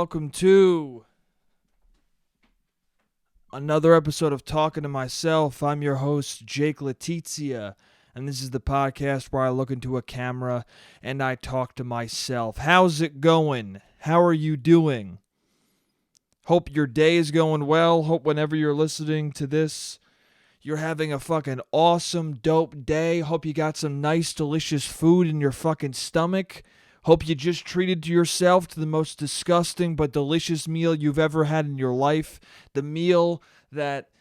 welcome to another episode of Talking to Myself. I'm your host, Jake Letizia, and this is the podcast where I look into a camera and I talk to myself. How's it going? How are you doing? Hope your day is going well. Hope whenever you're listening to this, you're having a fucking awesome, dope day. Hope you got some nice, delicious food in your fucking stomach. Hope you just treated yourself to the most disgusting but delicious meal you've ever had in your life. The meal that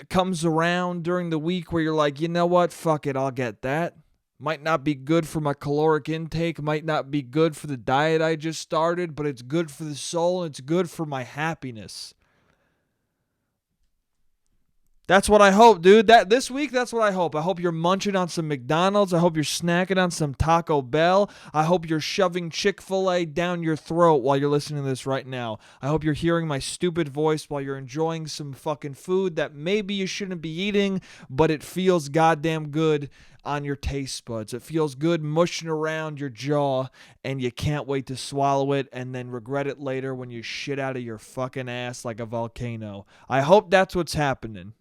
comes around during the week where you're like, you know what? Fuck it, I'll get that. Might not be good for my caloric intake. Might not be good for the diet I just started, but it's good for the soul and it's good for my happiness. That's what I hope, dude. This week, that's what I hope. I hope you're munching on some McDonald's. I hope you're snacking on some Taco Bell. I hope you're shoving Chick-fil-A down your throat while you're listening to this right now. I hope you're hearing my stupid voice while you're enjoying some fucking food that maybe you shouldn't be eating, but it feels goddamn good on your taste buds. It feels good mushing around your jaw, and you can't wait to swallow it and then regret it later when you shit out of your fucking ass like a volcano. I hope that's what's happening.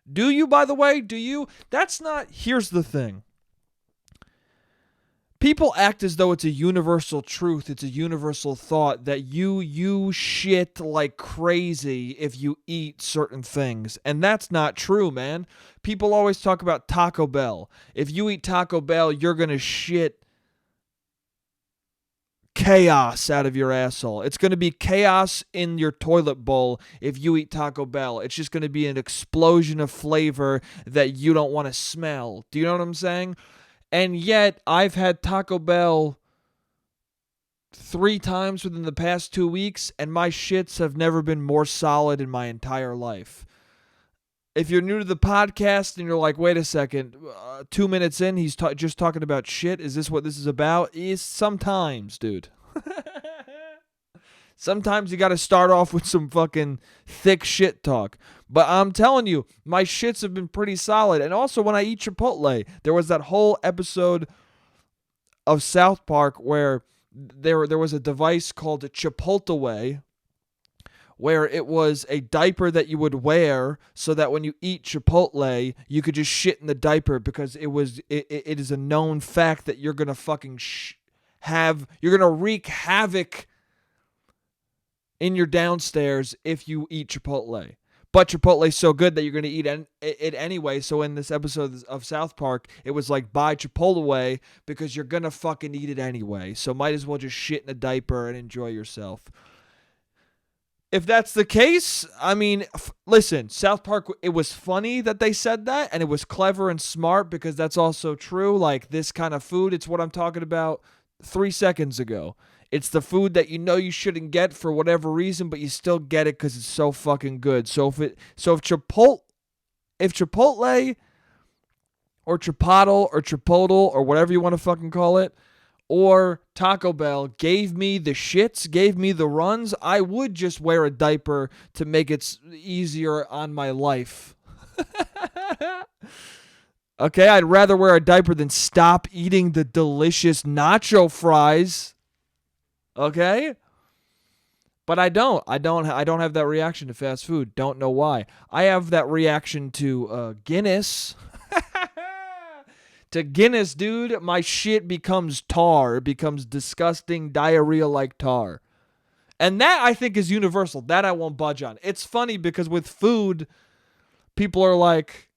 Do you, by the way? Do you? That's not... Here's the thing. People act as though it's a universal truth, it's a universal thought that you shit like crazy if you eat certain things. And that's not true, man. People always talk about Taco Bell. If you eat Taco Bell, you're going to shit chaos out of your asshole. It's going to be chaos in your toilet bowl if you eat Taco Bell. It's just going to be an explosion of flavor that you don't want to smell. Do you know what I'm saying? And yet, I've had Taco Bell 3 times within the past 2 weeks, and my shits have never been more solid in my entire life. If you're new to the podcast and you're like, wait a second, 2 minutes in, he's just talking about shit. Is this what this is about? Sometimes, dude. Sometimes you got to start off with some fucking thick shit talk. But I'm telling you, my shits have been pretty solid. And also when I eat Chipotle, there was that whole episode of South Park where there was a device called a Chipotle, where it was a diaper that you would wear so that when you eat Chipotle, you could just shit in the diaper because it is a known fact that you're going to fucking you're going to wreak havoc in your downstairs if you eat Chipotle. But Chipotle's so good that you're going to eat it anyway. So in this episode of South Park, it was like, buy Chipotle because you're going to fucking eat it anyway. So might as well just shit in a diaper and enjoy yourself. If that's the case, I mean, listen, South Park, it was funny that they said that, and it was clever and smart because that's also true. Like, this kind of food, it's what I'm talking about 3 seconds ago. It's the food that you know you shouldn't get for whatever reason, but you still get it because it's so fucking good. So if Chipotle or Chipotle or Chipotle or whatever you want to fucking call it, or Taco Bell gave me the shits, gave me the runs, I would just wear a diaper to make it easier on my life. Okay, I'd rather wear a diaper than stop eating the delicious nacho fries. Okay? But I don't have that reaction to fast food. Don't know why. I have that reaction to Guinness. To Guinness, dude, my shit becomes tar. It becomes disgusting diarrhea-like tar. And that, I think, is universal. That I won't budge on. It's funny because with food, people are like,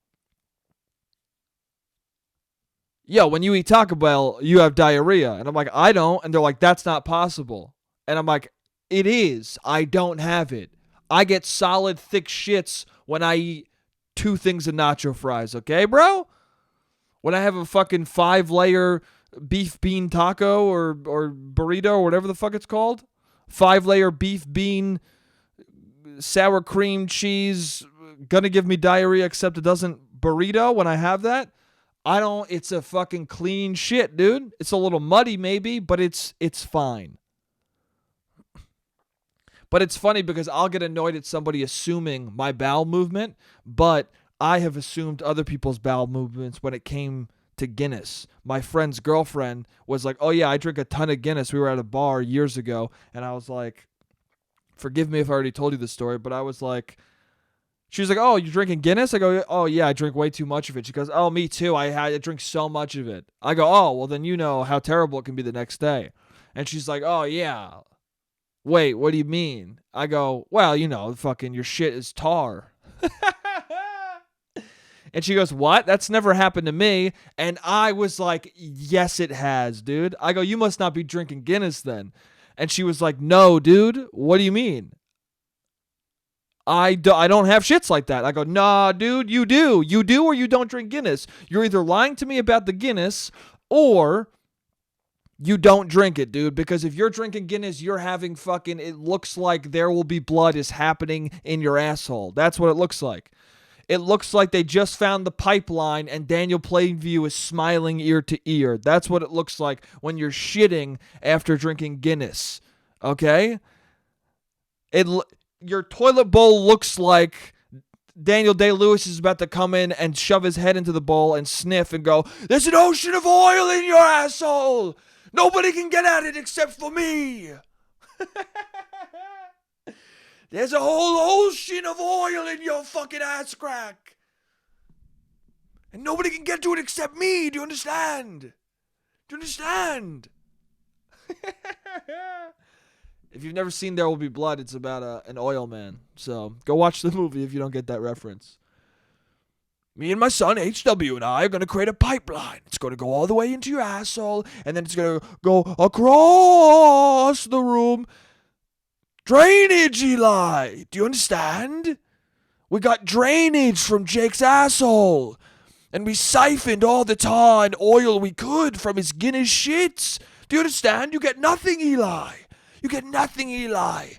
yo, when you eat Taco Bell, you have diarrhea. And I'm like, I don't. And they're like, that's not possible. And I'm like, it is. I don't have it. I get solid, thick shits when I eat 2 things of nacho fries. Okay, bro? When I have a fucking 5-layer beef bean taco or burrito or whatever the fuck it's called. 5-layer beef bean, sour cream cheese, gonna give me diarrhea except it doesn't burrito when I have that. It's a fucking clean shit, dude. It's a little muddy maybe, but it's fine. But it's funny because I'll get annoyed at somebody assuming my bowel movement, but I have assumed other people's bowel movements when it came to Guinness. My friend's girlfriend was like, oh, yeah, I drink a ton of Guinness. We were at a bar years ago, and I was like, forgive me if I already told you this story, but I was like, she was like, oh, you're drinking Guinness? I go, oh, yeah, I drink way too much of it. She goes, oh, me too. I drink so much of it. I go, oh, well, then you know how terrible it can be the next day. And she's like, oh, yeah. Wait, what do you mean? I go, well, you know, fucking your shit is tar. And she goes, what? That's never happened to me. And I was like, yes, it has, dude. I go, you must not be drinking Guinness then. And she was like, no, dude. What do you mean? I don't have shits like that. I go, nah, dude, you do. You do or you don't drink Guinness. You're either lying to me about the Guinness or you don't drink it, dude. Because if you're drinking Guinness, you're having fucking, it looks like There Will Be Blood is happening in your asshole. That's what it looks like. It looks like they just found the pipeline and Daniel Plainview is smiling ear to ear. That's what it looks like when you're shitting after drinking Guinness. Okay? Your toilet bowl looks like Daniel Day-Lewis is about to come in and shove his head into the bowl and sniff and go, there's an ocean of oil in your asshole. Nobody can get at it except for me. There's a whole ocean of oil in your fucking ass crack. And nobody can get to it except me. Do you understand? Do you understand? If you've never seen There Will Be Blood, it's about an oil man. So go watch the movie if you don't get that reference. Me and my son, HW, and I are going to create a pipeline. It's going to go all the way into your asshole, and then it's going to go across the room. Drainage, Eli. Do you understand? We got drainage from Jake's asshole. And we siphoned all the tar and oil we could from his Guinness shits. Do you understand? You get nothing, Eli. You get nothing, Eli.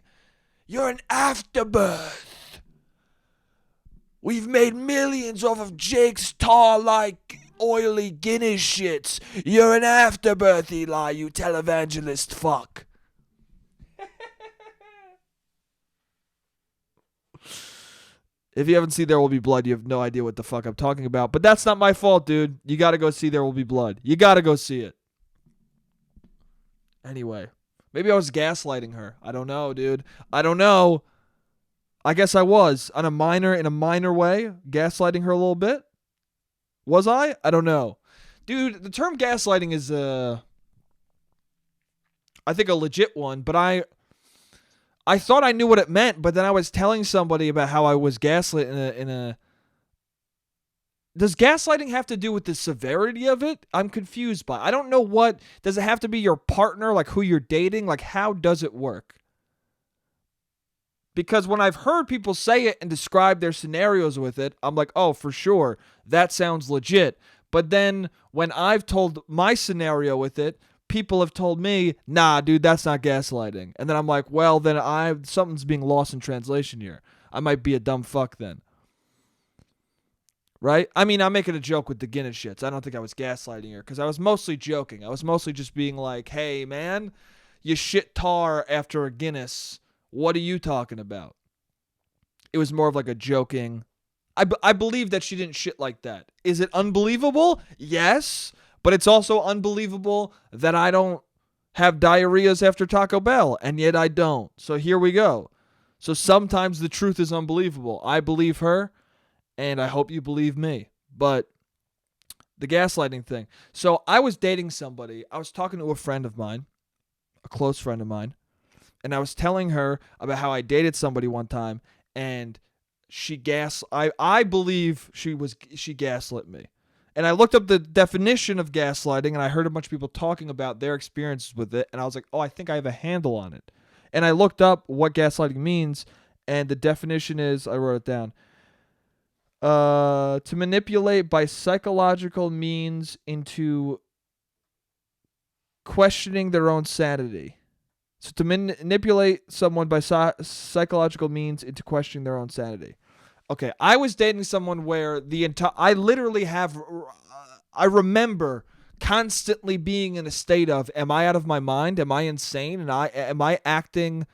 You're an afterbirth. We've made millions off of Jake's tar-like, oily Guinness shits. You're an afterbirth, Eli, you televangelist fuck. If you haven't seen There Will Be Blood, you have no idea what the fuck I'm talking about. But that's not my fault, dude. You gotta go see There Will Be Blood. You gotta go see it. Anyway. Maybe I was gaslighting her. I don't know, dude. I don't know. I guess I was. In a minor way. Gaslighting her a little bit. Was I? I don't know. Dude, the term gaslighting is, I think a legit one. But I thought I knew what it meant, but then I was telling somebody about how I was gaslit in a... Does gaslighting have to do with the severity of it? I'm confused by. I don't know what... Does it have to be your partner, like who you're dating? Like, how does it work? Because when I've heard people say it and describe their scenarios with it, I'm like, oh, for sure, that sounds legit. But then when I've told my scenario with it, people have told me, nah, dude, that's not gaslighting. And then I'm like, well, then something's being lost in translation here. I might be a dumb fuck then. Right? I mean, I'm making a joke with the Guinness shits. I don't think I was gaslighting her because I was mostly joking. I was mostly just being like, hey, man, you shit tar after a Guinness. What are you talking about? It was more of like a joking. I believe that she didn't shit like that. Is it unbelievable? Yes. But it's also unbelievable that I don't have diarrheas after Taco Bell, and yet I don't. So here we go. So sometimes the truth is unbelievable. I believe her, and I hope you believe me. But the gaslighting thing. So I was dating somebody. I was talking to a friend of mine, a close friend of mine, and I was telling her about how I dated somebody one time, and I believe she gaslit me. And I looked up the definition of gaslighting, and I heard a bunch of people talking about their experiences with it, and I was like, oh, I think I have a handle on it. And I looked up what gaslighting means, and the definition is, I wrote it down, to manipulate by psychological means into questioning their own sanity. So to manipulate someone by psychological means into questioning their own sanity. Okay, I was dating someone where I remember constantly being in a state of, am I out of my mind? Am I insane? And am I acting?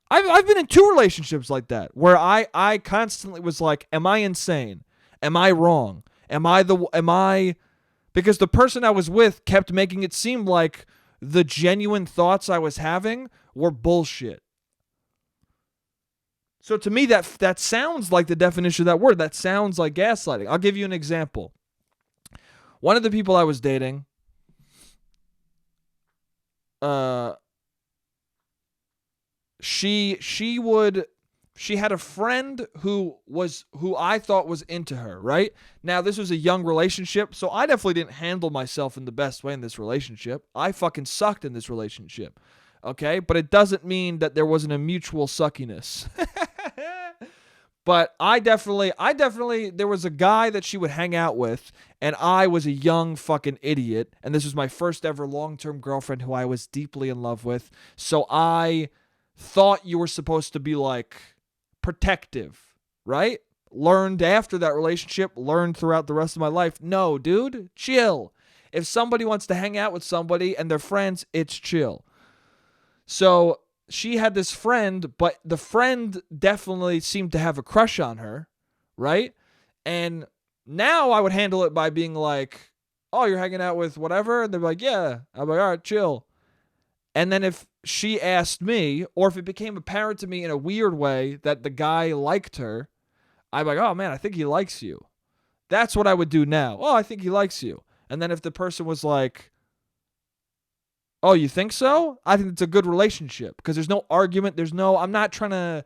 I've been in 2 relationships like that where I constantly was like, am I insane? Am I wrong? Am I because the person I was with kept making it seem like the genuine thoughts I was having were bullshit. So to me, that sounds like the definition of that word. That sounds like gaslighting. I'll give you an example. One of the people I was dating, she had a friend who I thought was into her, right? Now, this was a young relationship, so I definitely didn't handle myself in the best way in this relationship. I fucking sucked in this relationship. Okay? But it doesn't mean that there wasn't a mutual suckiness. But I definitely, there was a guy that she would hang out with, and I was a young fucking idiot, and this was my first ever long-term girlfriend who I was deeply in love with, so I thought you were supposed to be, like, protective, right? Learned after that relationship, learned throughout the rest of my life. No, dude, chill. If somebody wants to hang out with somebody and they're friends, it's chill. So she had this friend, but the friend definitely seemed to have a crush on her, right? And now I would handle it by being like, oh, you're hanging out with whatever? And they're like, yeah. I'm like, all right, chill. And then if she asked me, or if it became apparent to me in a weird way that the guy liked her, I'm like, oh man, I think he likes you. That's what I would do now. Oh, I think he likes you. And then if the person was like, oh, you think so? I think it's a good relationship because there's no argument. I'm not trying to,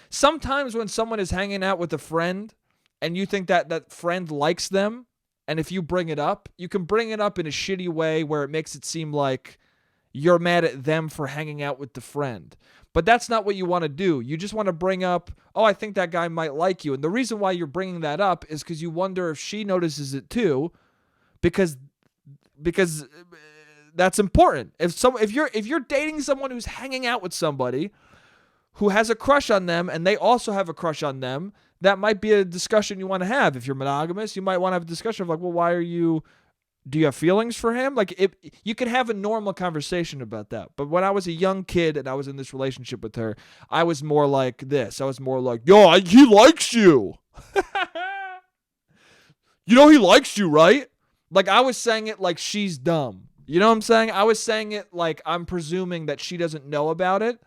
sometimes when someone is hanging out with a friend and you think that that friend likes them, and if you bring it up, you can bring it up in a shitty way where it makes it seem like you're mad at them for hanging out with the friend. But that's not what you want to do. You just want to bring up, oh, I think that guy might like you. And the reason why you're bringing that up is because you wonder if she notices it too, because that's important. If you're dating someone who's hanging out with somebody who has a crush on them and they also have a crush on them, that might be a discussion you want to have. If you're monogamous, you might want to have a discussion of like, well, do you have feelings for him? Like, you could have a normal conversation about that. But when I was a young kid and I was in this relationship with her, I was more like this. I was more like, yo, he likes you. He likes you, right? Like, I was saying it like she's dumb. You know what I'm saying? I was saying it like I'm presuming that she doesn't know about it.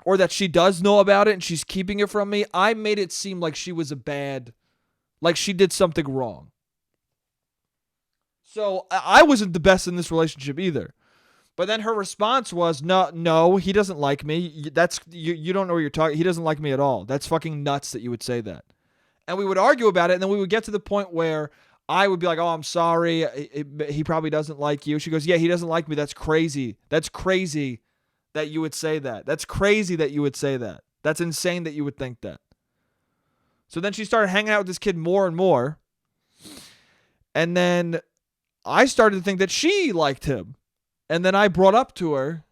Or that she does know about it and she's keeping it from me. I made it seem like she was like she did something wrong. So I wasn't the best in this relationship either. But then her response was, no, he doesn't like me. You don't know what you're talking. He doesn't like me at all. That's fucking nuts that you would say that. And we would argue about it, and then we would get to the point where I would be like, oh, I'm sorry. He probably doesn't like you. She goes, yeah, he doesn't like me. That's crazy. That's crazy that you would say that. That's crazy that you would say that. That's insane that you would think that. So then she started hanging out with this kid more and more. And then I started to think that she liked him. And then I brought up to her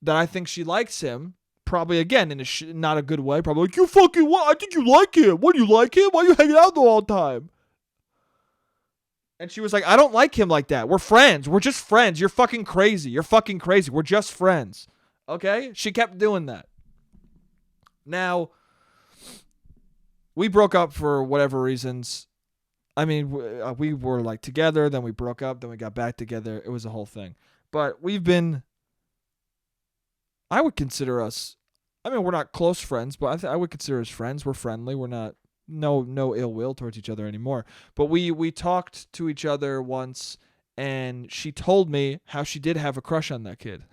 that I think she likes him. Probably, again, in not a good way. Probably like, you fucking what? I think you like him. What, do you like him? Why are you hanging out there all the time? And she was like, I don't like him like that. We're friends. We're just friends. You're fucking crazy. You're fucking crazy. We're just friends. Okay? She kept doing that. Now, we broke up for whatever reasons. I mean, we were like together, then we broke up, then we got back together. It was a whole thing. But I would consider us, we're not close friends, but I would consider us friends. We're friendly. We're not, no ill will towards each other anymore. But we talked to each other once, and she told me how she did have a crush on that kid.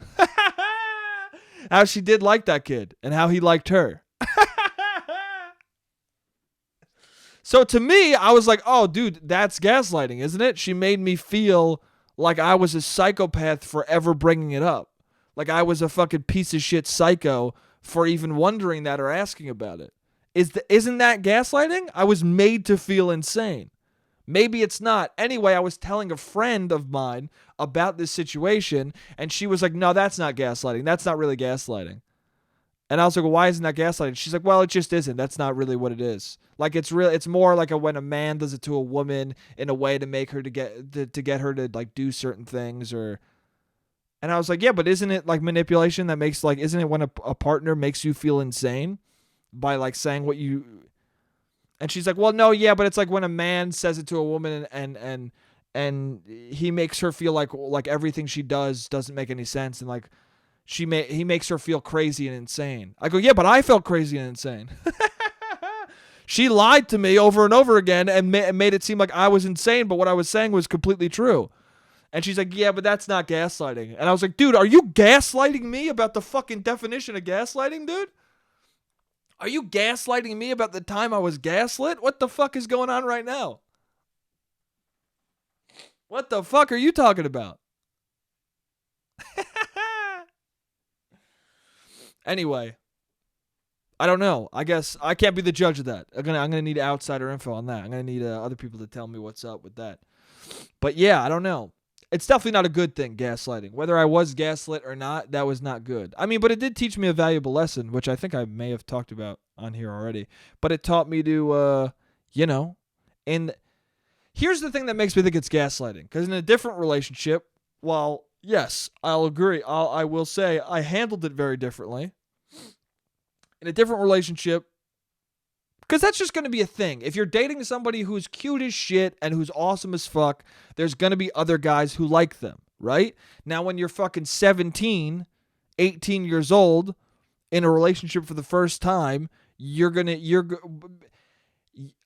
How she did like that kid, and how he liked her. So to me, I was like, oh, dude, that's gaslighting, isn't it? She made me feel like I was a psychopath for ever bringing it up. Like I was a fucking piece of shit psycho for even wondering that or asking about it. Isn't that gaslighting? I was made to feel insane. Maybe it's not. Anyway, I was telling a friend of mine about this situation, and she was like, no, that's not gaslighting. That's not really gaslighting. And I was like, well, why isn't that gaslighting? She's like, well, it just isn't. That's not really what it is. Like, it's more like when a man does it to a woman in a way to make her to get her to like do certain things or. And I was like, yeah, but isn't it like manipulation that makes isn't it when a partner makes you feel insane by like saying what you. And she's like, well, no, yeah, but it's like when a man says it to a woman and he makes her feel like everything she does doesn't make any sense, and like he makes her feel crazy and insane. I go, yeah, but I felt crazy and insane. She lied to me over and over again and made it seem like I was insane, but what I was saying was completely true. And she's like, yeah, but that's not gaslighting. And I was like, dude, are you gaslighting me about the fucking definition of gaslighting, dude? Are you gaslighting me about the time I was gaslit? What the fuck is going on right now? What the fuck are you talking about? Anyway, I don't know. I guess I can't be the judge of that. I'm gonna need outsider info on that. I'm gonna need other people to tell me what's up with that. But yeah, I don't know. It's definitely not a good thing, gaslighting. Whether I was gaslit or not, that was not good. I mean, but it did teach me a valuable lesson, which I think I may have talked about on here already. But it taught me to, and here's the thing that makes me think it's gaslighting. Because in a different relationship, while, yes, I'll agree, I will say I handled it very differently. In a different relationship, because that's just going to be a thing. If you're dating somebody who's cute as shit and who's awesome as fuck, there's going to be other guys who like them, right? Now, when you're fucking 17, 18 years old, in a relationship for the first time, you're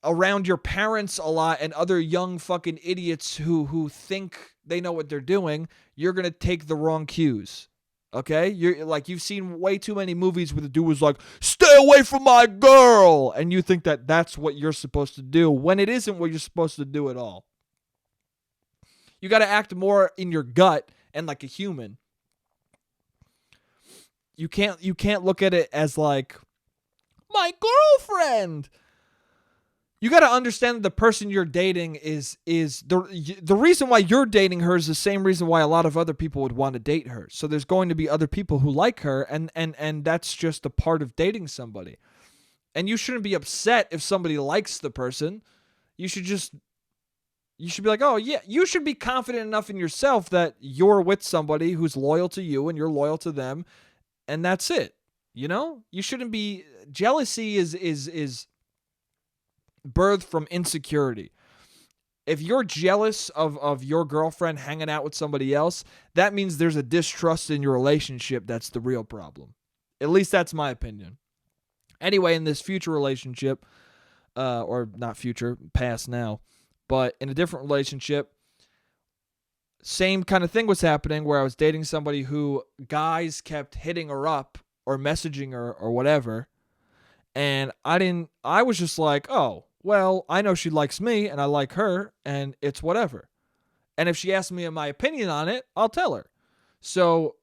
around your parents a lot and other young fucking idiots who think they know what they're doing, you're going to take the wrong cues. Okay? You've seen way too many movies where the dude was like, stay away from my girl! And you think that that's what you're supposed to do when it isn't what you're supposed to do at all. You got to act more in your gut and like a human. You can't look at it as like, my girlfriend! You got to understand that the person you're dating is the reason why you're dating her is the same reason why a lot of other people would want to date her. So there's going to be other people who like her, and that's just a part of dating somebody. And you shouldn't be upset if somebody likes the person. You should be like, oh yeah, you should be confident enough in yourself that you're with somebody who's loyal to you and you're loyal to them, and that's it. You know? You shouldn't be jealousy is birthed from insecurity. If you're jealous of your girlfriend hanging out with somebody else, that means there's a distrust in your relationship that's the real problem. At least that's my opinion. Anyway, in this future relationship, or not future, past now, but in a different relationship, same kind of thing was happening where I was dating somebody who guys kept hitting her up or messaging her or whatever. And I was just like, oh, well, I know she likes me and I like her and it's whatever. And if she asks me my opinion on it, I'll tell her. So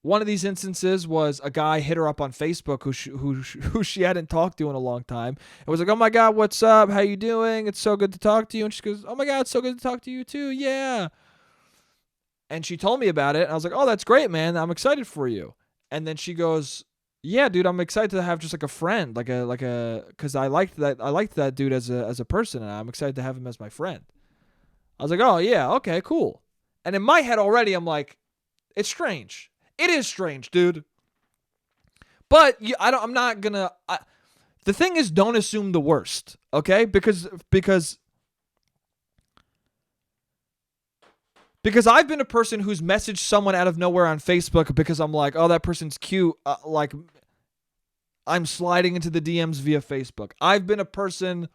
one of these instances was a guy hit her up on Facebook who she hadn't talked to in a long time. And was like, oh my God, what's up? How you doing? It's so good to talk to you. And she goes, oh my God, it's so good to talk to you too. Yeah. And she told me about it. And I was like, oh, that's great, man. I'm excited for you. And then she goes, yeah, dude, I'm excited to have just like a friend, because I liked that dude as a person, and I'm excited to have him as my friend. I was like, oh yeah, okay, cool. And in my head already, I'm like, it's strange. It is strange, dude. But I'm not gonna. The thing is, don't assume the worst, okay? Because I've been a person who's messaged someone out of nowhere on Facebook because I'm like, oh, that person's cute. Like, I'm sliding into the DMs via Facebook. I've been a person,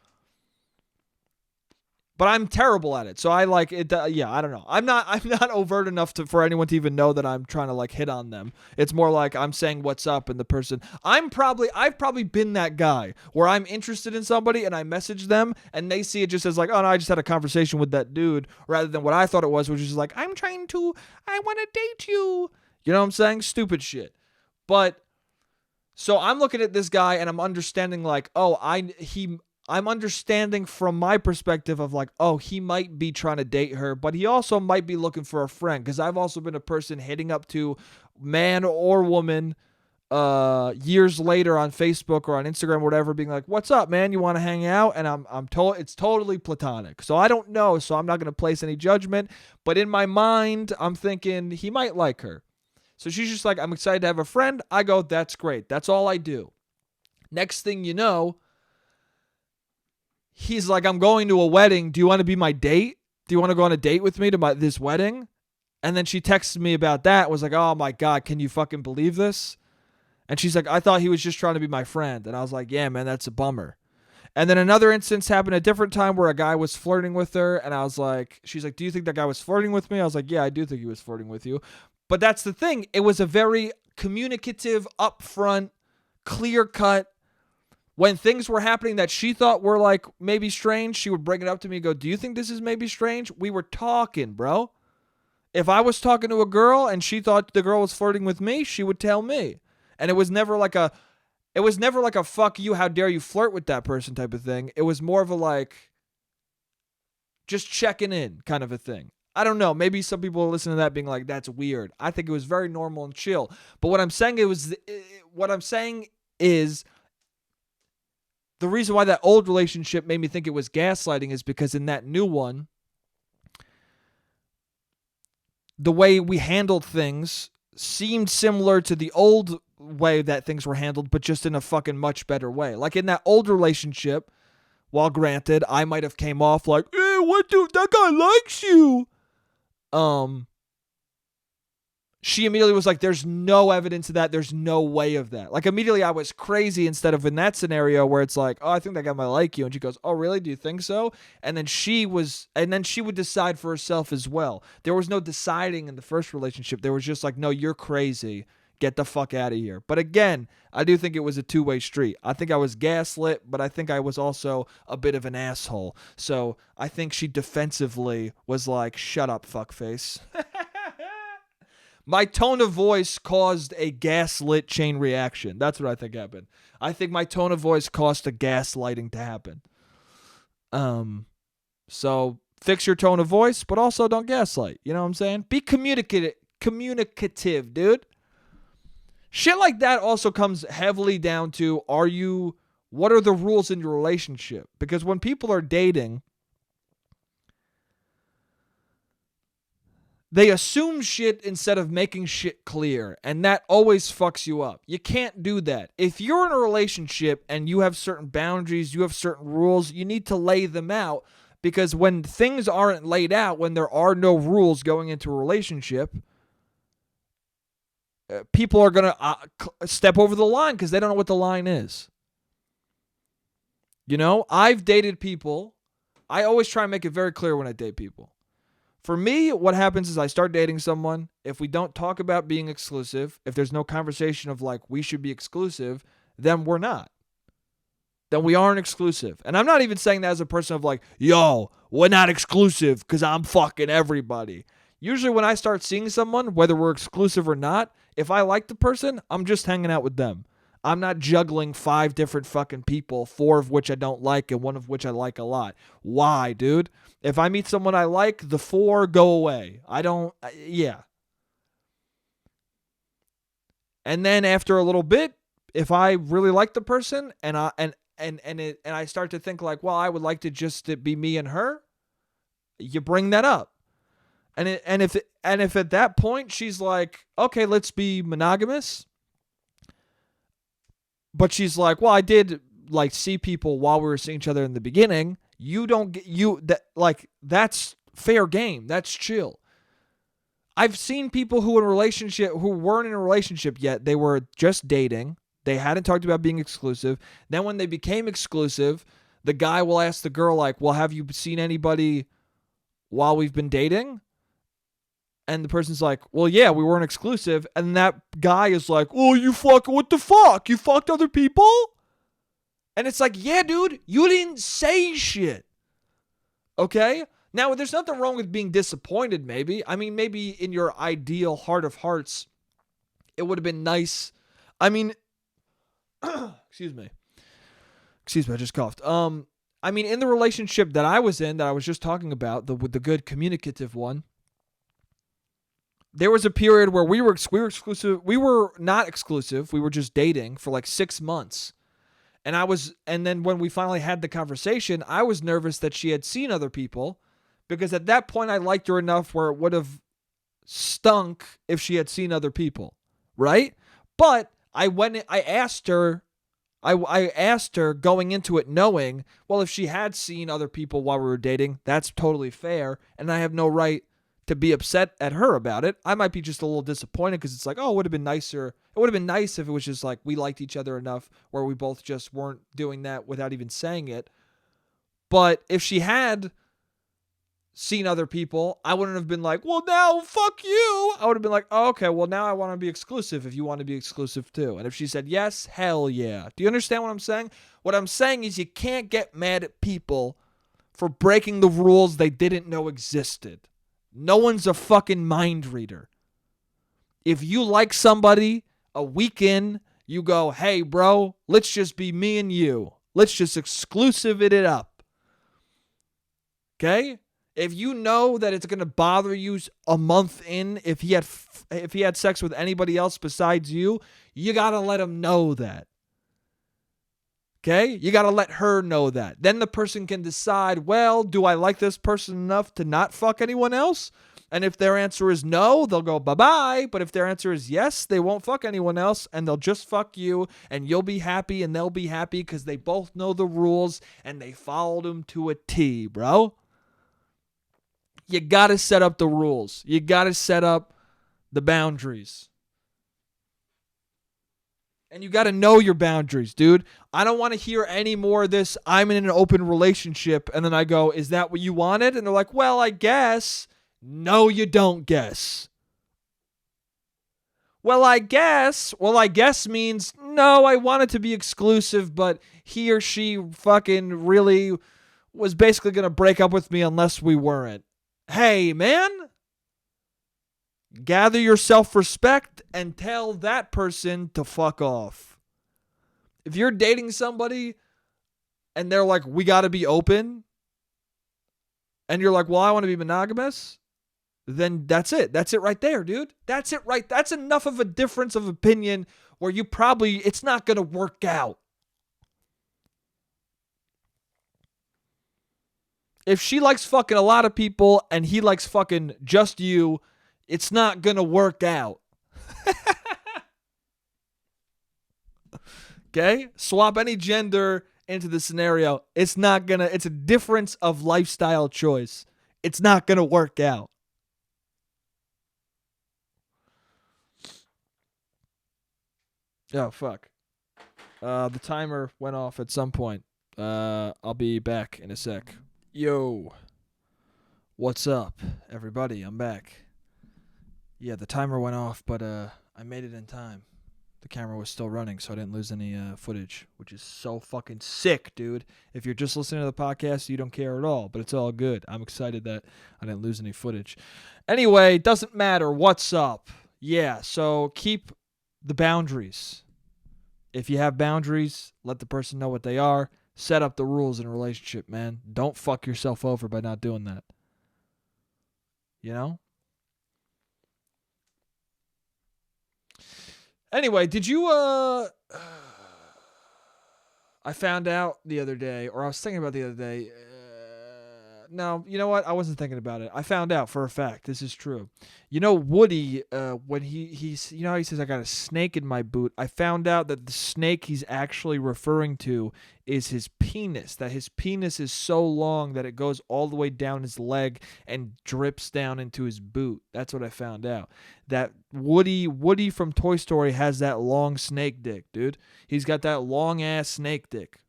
but I'm terrible at it. So I like it. Yeah, I don't know. I'm not overt enough for anyone to even know that I'm trying to like hit on them. It's more like I'm saying what's up, and the person. I've probably been that guy where I'm interested in somebody and I message them and they see it just as like, oh no, I just had a conversation with that dude, rather than what I thought it was, which is like, I want to date you. You know what I'm saying? Stupid shit. But so I'm looking at this guy and I'm understanding like, oh, I'm understanding from my perspective of like, oh, he might be trying to date her, but he also might be looking for a friend, because I've also been a person hitting up to man or woman years later on Facebook or on Instagram or whatever, being like, what's up, man? You want to hang out? And I'm told it's totally platonic. So I don't know, so I'm not going to place any judgment, but in my mind, I'm thinking he might like her. So she's just like, I'm excited to have a friend. I go, that's great. That's all I do. Next thing you know, he's like, I'm going to a wedding. Do you want to be my date? Do you want to go on a date with me to this wedding? And then she texted me about that. Was like, oh my God, can you fucking believe this? And she's like, I thought he was just trying to be my friend. And I was like, yeah, man, that's a bummer. And then another instance happened a different time where a guy was flirting with her. And I was like, she's like, do you think that guy was flirting with me? I was like, yeah, I do think he was flirting with you. But that's the thing. It was a very communicative, upfront, clear cut. When things were happening that she thought were like maybe strange, she would bring it up to me and go, do you think this is maybe strange? We were talking, bro. If I was talking to a girl and she thought the girl was flirting with me, she would tell me. And it was never like a fuck you, how dare you flirt with that person type of thing. It was more of a like just checking in kind of a thing. I don't know. Maybe some people are listening to that being like, that's weird. I think it was very normal and chill. But what I'm saying is the reason why that old relationship made me think it was gaslighting is because in that new one, the way we handled things seemed similar to the old way that things were handled, but just in a fucking much better way. Like in that old relationship, while granted, I might have came off like, hey, what dude, that guy likes you. She immediately was like, there's no evidence of that. There's no way of that. Like immediately I was crazy instead of in that scenario where it's like, oh, I think that guy might like you. And she goes, oh, really? Do you think so? And then she would decide for herself as well. There was no deciding in the first relationship. There was just like, no, you're crazy. Get the fuck out of here. But again, I do think it was a two-way street. I think I was gaslit, but I think I was also a bit of an asshole. So I think she defensively was like, shut up, fuckface. My tone of voice caused a gaslit chain reaction. That's what I think happened. I think my tone of voice caused a gaslighting to happen. So fix your tone of voice, but also don't gaslight. You know what I'm saying? Be communicative, dude. Shit like that also comes heavily down to what are the rules in your relationship? Because when people are dating, they assume shit instead of making shit clear, and that always fucks you up. You can't do that. If you're in a relationship and you have certain boundaries, you have certain rules, you need to lay them out, because when things aren't laid out, when there are no rules going into a relationship, people are going to step over the line because they don't know what the line is. You know, I've dated people. I always try and make it very clear when I date people. For me, what happens is I start dating someone. If we don't talk about being exclusive, if there's no conversation of like, we should be exclusive, then we're not. Then we aren't exclusive. And I'm not even saying that as a person of like, yo, we're not exclusive because I'm fucking everybody. Usually when I start seeing someone, whether we're exclusive or not, if I like the person, I'm just hanging out with them. I'm not juggling 5 different fucking people, 4 of which I don't like and 1 of which I like a lot. Why, dude? If I meet someone I like, the 4 go away. Yeah. And then after a little bit, if I really like the person and I start to think like, well, I would like to just be me and her, you bring that up. And if at that point she's like, okay, let's be monogamous. But she's like, well, I did like see people while we were seeing each other in the beginning. That's fair game. That's chill. I've seen people who weren't in a relationship yet. They were just dating. They hadn't talked about being exclusive. Then when they became exclusive, the guy will ask the girl like, well, have you seen anybody while we've been dating? And the person's like, well, yeah, we weren't exclusive. And that guy is like, oh, what the fuck? You fucked other people? And it's like, yeah, dude, you didn't say shit. Okay? Now, there's nothing wrong with being disappointed, maybe. I mean, maybe in your ideal heart of hearts, it would have been nice. I mean, excuse me, I just coughed. I mean, in the relationship that I was in, that I was just talking about, the good communicative one, there was a period where we were exclusive. We were not exclusive. We were just dating for like 6 months. And then when we finally had the conversation, I was nervous that she had seen other people, because at that point I liked her enough where it would have stunk if she had seen other people, right? But I asked her I asked her going into it knowing, well, if she had seen other people while we were dating, that's totally fair, and I have no right to be upset at her about it. I might be just a little disappointed because it's like, oh, it would have been nicer. It would have been nice if it was just like we liked each other enough where we both just weren't doing that without even saying it. But if she had seen other people, I wouldn't have been like, well, now fuck you. I would have been like, oh, okay, well, now I want to be exclusive if you want to be exclusive too. And if she said yes, hell yeah. Do you understand what I'm saying? What I'm saying is you can't get mad at people for breaking the rules they didn't know existed. No one's a fucking mind reader. If you like somebody a week in, you go, hey, bro, let's just be me and you. Let's just exclusive it up. Okay? If you know that it's going to bother you a month in if he had sex with anybody else besides you, you got to let him know that. Okay? You got to let her know that. Then the person can decide, well, do I like this person enough to not fuck anyone else? And if their answer is no, they'll go bye-bye. But if their answer is yes, they won't fuck anyone else and they'll just fuck you and you'll be happy and they'll be happy because they both know the rules and they followed them to a T, bro. You got to set up the rules. You got to set up the boundaries. And you got to know your boundaries, dude. I don't want to hear any more of this, I'm in an open relationship, and then I go, is that what you wanted? And they're like, well, I guess. No, you don't guess. Well, I guess. Well, I guess means, no, I want it to be exclusive, but he or she fucking really was basically going to break up with me unless we weren't. Hey, man, gather your self-respect and tell that person to fuck off. If you're dating somebody and they're like, we got to be open, and you're like, well, I want to be monogamous, then that's it. That's it right there, dude. That's it right. That's enough of a difference of opinion where it's not going to work out. If she likes fucking a lot of people and he likes fucking just you, it's not going to work out. Okay? Swap any gender into the scenario. It's a difference of lifestyle choice. It's not going to work out. Oh, fuck. The timer went off at some point. I'll be back in a sec. Yo, what's up, everybody? I'm back. Yeah, the timer went off, but I made it in time. The camera was still running, so I didn't lose any footage, which is so fucking sick, dude. If you're just listening to the podcast, you don't care at all, but it's all good. I'm excited that I didn't lose any footage. Anyway, doesn't matter. What's up? Yeah, so keep the boundaries. If you have boundaries, let the person know what they are. Set up the rules in a relationship, man. Don't fuck yourself over by not doing that. You know? Anyway, did you, I found out the other day, or I was thinking about the other day, no, you know what? I wasn't thinking about it. I found out for a fact. This is true. You know, Woody, when he's, you know how he says, I got a snake in my boot. I found out that the snake he's actually referring to is his penis. That his penis is so long that it goes all the way down his leg and drips down into his boot. That's what I found out. That Woody from Toy Story has that long snake dick, dude. He's got that long ass snake dick.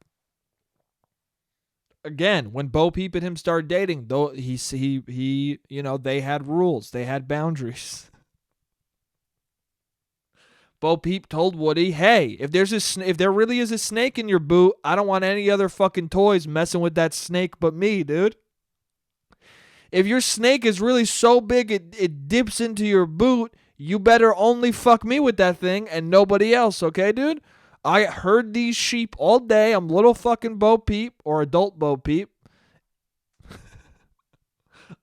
Again, when Bo Peep and him started dating, though he you know, they had rules, they had boundaries. Bo Peep told Woody, "Hey, if there really is a snake in your boot, I don't want any other fucking toys messing with that snake but me, dude. If your snake is really so big it dips into your boot, you better only fuck me with that thing and nobody else, okay, dude? I heard these sheep all day. I'm little fucking Bo Peep or adult Bo Peep.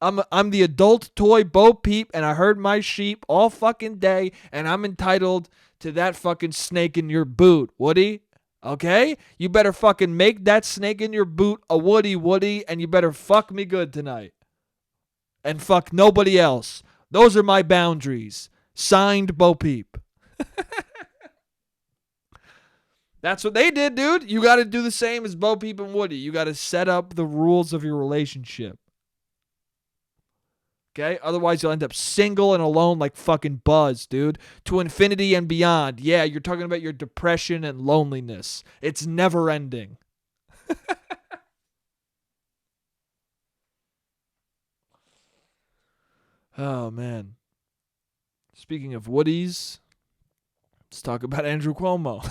I'm the adult toy Bo Peep, and I heard my sheep all fucking day, and I'm entitled to that fucking snake in your boot, Woody. Okay? You better fucking make that snake in your boot a Woody, and you better fuck me good tonight. And fuck nobody else. Those are my boundaries. Signed, Bo Peep." That's what they did, dude. You got to do the same as Bo Peep and Woody. You got to set up the rules of your relationship. Okay? Otherwise, you'll end up single and alone like fucking Buzz, dude. To infinity and beyond. Yeah, you're talking about your depression and loneliness. It's never ending. Oh, man. Speaking of Woodies, let's talk about Andrew Cuomo.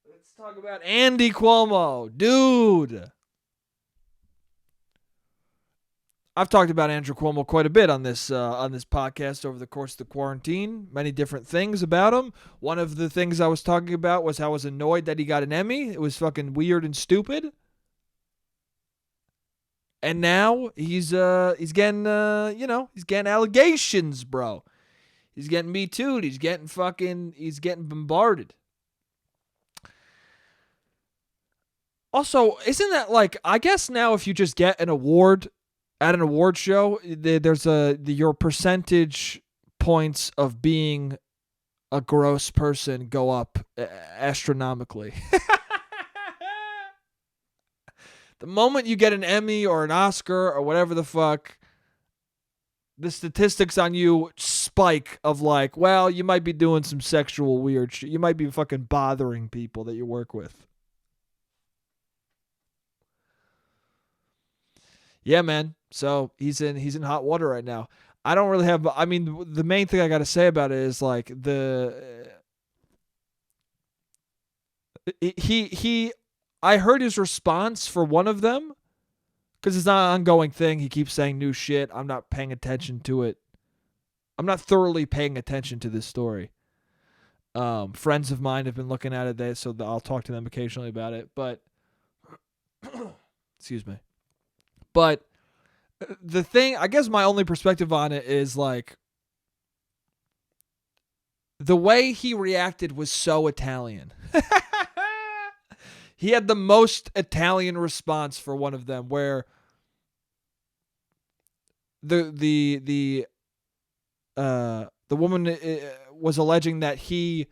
Let's talk about Andy Cuomo. Dude. I've talked about Andrew Cuomo quite a bit on this podcast over the course of the quarantine. Many different things about him. One of the things I was talking about was how I was annoyed that he got an Emmy. It was fucking weird and stupid. And now he's getting he's getting allegations, bro. He's getting Me Too'd. He's getting bombarded. Also, isn't that like, I guess now if you just get an award at an award show, there's your percentage points of being a gross person go up astronomically. The moment you get an Emmy or an Oscar or whatever the fuck, the statistics on you spike of like, well, you might be doing some sexual weird shit. You might be fucking bothering people that you work with. Yeah, man. So he's in hot water right now. I don't really have. I mean, the main thing I got to say about it is like he. I heard his response for one of them because it's not an ongoing thing. He keeps saying new shit. I'm not paying attention to it. I'm not thoroughly paying attention to this story. Friends of mine have been looking at it, so I'll talk to them occasionally about it. But excuse me. But the thing, I guess my only perspective on it is like the way he reacted was so Italian. He had the most Italian response for one of them where the woman was alleging that he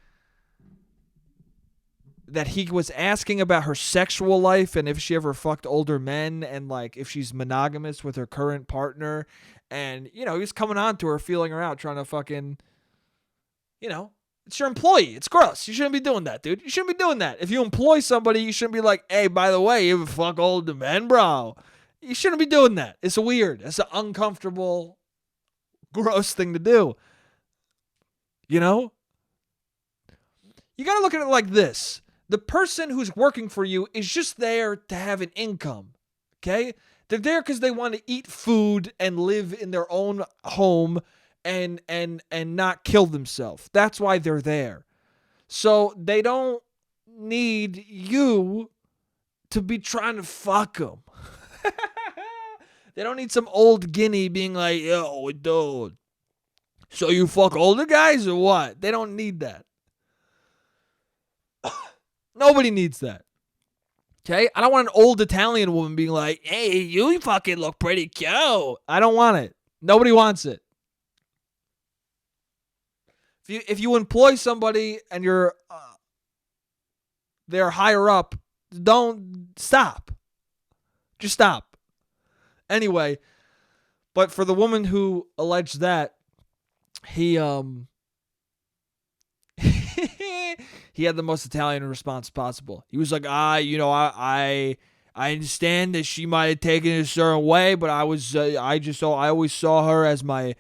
was asking about her sexual life and if she ever fucked older men and like if she's monogamous with her current partner. And, he was coming on to her, feeling her out, trying to fucking, it's your employee. It's gross. You shouldn't be doing that, dude. You shouldn't be doing that. If you employ somebody, you shouldn't be like, hey, by the way, you ever fuck older men, bro? You shouldn't be doing that. It's weird. It's an uncomfortable, gross thing to do. You got to look at it like this. The person who's working for you is just there to have an income, okay? They're there because they want to eat food and live in their own home and not kill themselves. That's why they're there. So they don't need you to be trying to fuck them. They don't need some old guinea being like, yo, dude, so you fuck older guys or what? They don't need that. Nobody needs that. Okay? I don't want an old Italian woman being like, hey, you fucking look pretty cute. I don't want it. Nobody wants it. If you employ somebody and they're higher up, don't stop. Just stop. Anyway, but for the woman who alleged that, he he had the most Italian response possible. He was like, I understand that she might have taken it a certain way, but I always saw her as my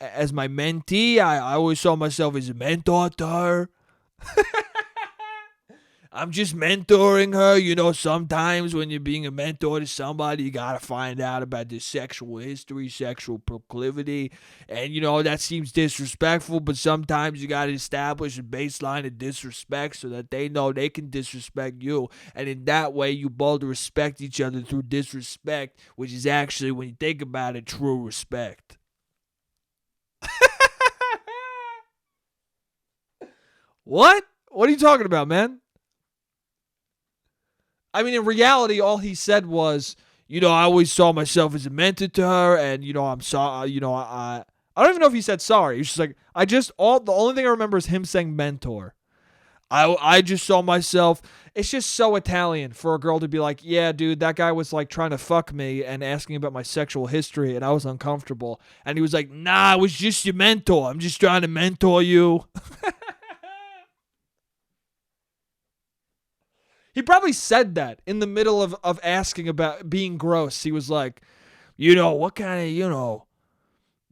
mentee. I always saw myself as a mentor to her. I'm just mentoring her. Sometimes when you're being a mentor to somebody, you got to find out about their sexual history, sexual proclivity. And, that seems disrespectful, but sometimes you got to establish a baseline of disrespect so that they know they can disrespect you. And in that way, you both respect each other through disrespect, which is actually, when you think about it, true respect. What? What are you talking about, man? I mean, in reality, all he said was, I always saw myself as a mentor to her, and I'm sorry, I don't even know if he said sorry. He's just like, the only thing I remember is him saying mentor. I just saw myself. It's just so Italian for a girl to be like, yeah, dude, that guy was like trying to fuck me and asking about my sexual history, and I was uncomfortable. And he was like, nah, I was just your mentor. I'm just trying to mentor you. He probably said that in the middle of asking about being gross. He was like, what kind of,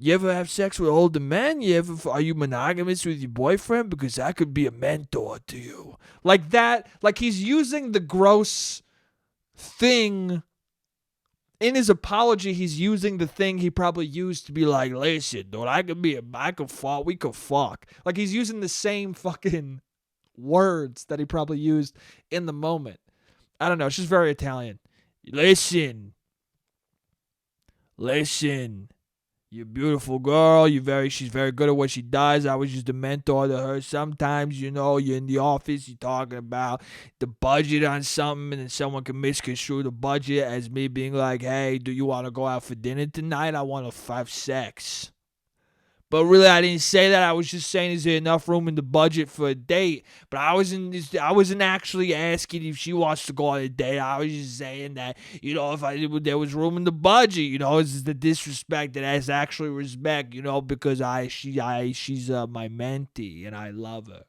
you ever have sex with older men? Are you monogamous with your boyfriend? Because I could be a mentor to you. Like that, like he's using the gross thing in his apology. He's using the thing he probably used to be like, listen, dude, I could fuck, we could fuck. Like he's using the same fucking words that he probably used in the moment. I don't know. It's just very Italian. Listen. You beautiful girl. She's very good at what she does. I was just a mentor to her. Sometimes, you're in the office, you're talking about the budget on something, and then someone can misconstrue the budget as me being like, hey, do you want to go out for dinner tonight? I want to have sex. But really, I didn't say that. I was just saying, is there enough room in the budget for a date? But I wasn't actually asking if she wants to go on a date. I was just saying that, if there was room in the budget, it's the disrespect that has actually respect, because she's my mentee and I love her.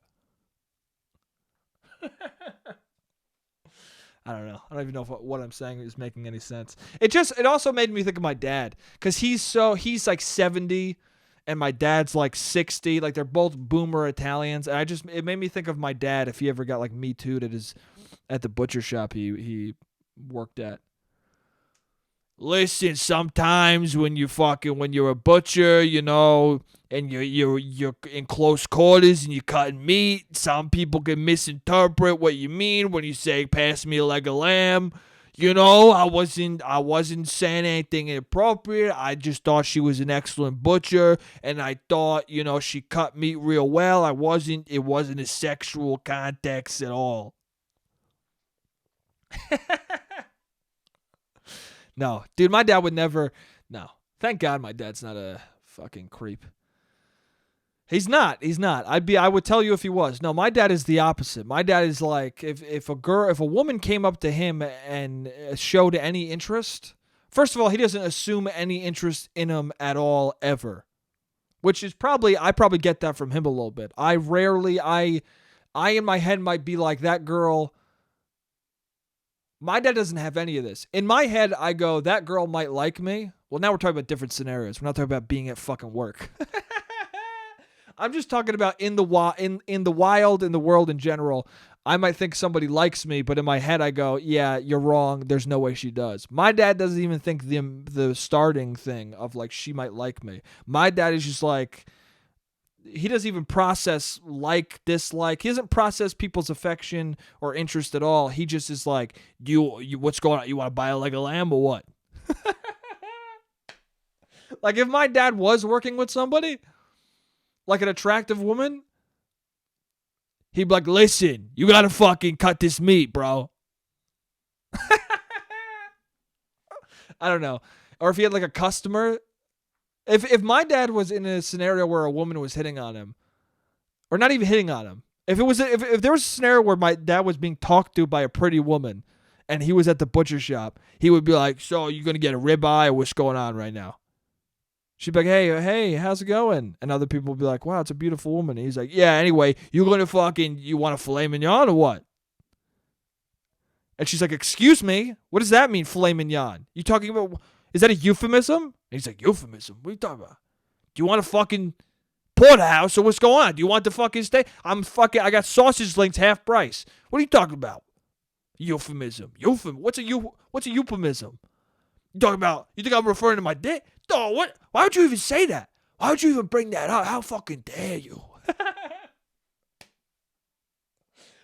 I don't know. I don't even know if what I'm saying is making any sense. It also made me think of my dad, because he's like 70. And my dad's like 60. Like they're both boomer Italians. And it made me think of my dad if he ever got like Me Too'd at the butcher shop he worked at. Listen, sometimes when you're a butcher, and you're in close quarters and you're cutting meat, some people can misinterpret what you mean when you say pass me a leg of lamb. I wasn't saying anything inappropriate. I just thought she was an excellent butcher, and I thought, she cut meat real well. It wasn't a sexual context at all. No, dude, my dad would never. No. Thank God my dad's not a fucking creep. He's not. I would tell you if he was. No, my dad is the opposite. My dad is like, if a woman came up to him and showed any interest, first of all, he doesn't assume any interest in him at all ever, which is I probably get that from him a little bit. I in my head might be like, that girl. My dad doesn't have any of this. In my head, I go, that girl might like me. Well, now we're talking about different scenarios. We're not talking about being at fucking work. I'm just talking about in the wild, in the world in general. I might think somebody likes me, but in my head I go, yeah, you're wrong. There's no way she does. My dad doesn't even think the starting thing of like she might like me. My dad is just like, he doesn't even process like, dislike. He doesn't process people's affection or interest at all. He just is like, you what's going on? You want to buy a leg of lamb or what? Like if my dad was working with somebody, like an attractive woman, he'd be like, listen, you gotta fucking cut this meat, bro. I don't know. Or if he had like a customer. If my dad was in a scenario where a woman was hitting on him, or not even hitting on him, if there was a scenario where my dad was being talked to by a pretty woman and he was at the butcher shop, he would be like, so you gonna get a ribeye or what's going on right now? She'd be like, hey, how's it going? And other people would be like, wow, it's a beautiful woman. And he's like, yeah, anyway, you want a filet mignon or what? And she's like, excuse me? What does that mean, filet mignon? You talking about, is that a euphemism? And he's like, euphemism? What are you talking about? Do you want a fucking porterhouse or what's going on? Do you want the fucking steak? I got sausage links half price. What are you talking about? Euphemism. What's a euphemism? You think I'm referring to my dick? No, what? Why would you even say that? Why would you even bring that up? How fucking dare you?